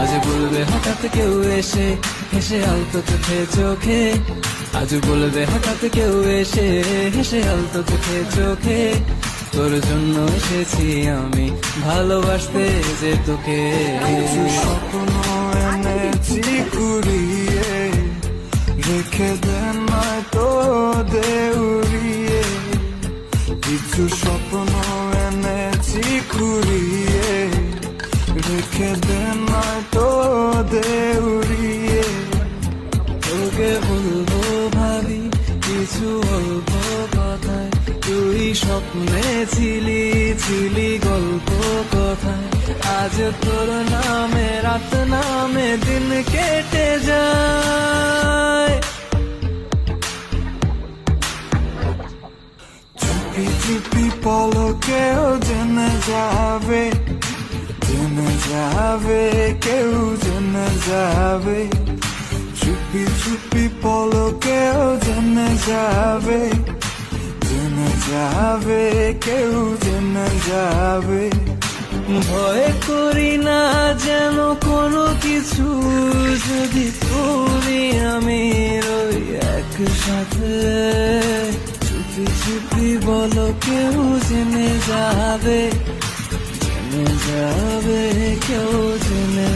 আজ বলবে হঠাৎ কেউ এসে হেসে আলতো চোখে চোখে, আজ বলবে হঠাৎ কেউ এসে হেসে আলতো চোখে চোখে, তোর জন্য এসেছি আমি ভালোবাসতে যে তোকে। স্বপ্ন এনেছি কুড়িয়ে, রেখে দেন নয়তো দেউরিয়ে। কিছু স্বপ্ন এনেছি কুড়িয়ে, রেখে দেন নয়তো দেউরিয়ে। তোকে বলবো ভাবি কিছু অল্প কথায়, তুই স্বপ্নে ছিলি ছিলি গল্প কথায়, আজ তোর নামে রাত নামে দিন কেটে যায়। চুপি চুপি পলকেও জেনে যাবে, জেনে যাবে, কেউ জেনে যাবে। চুপি চুপি পলকেও জেনে যাবে, জেনে যাবে, কেউ জেনে যাবে। ভয় করি না যেন কোনো কিছু, যদি তুমি আমি রই একসাথে। চুপি চুপি বলো কেউ জেনে যাবে, জেনে যাবে, কেউ জেনে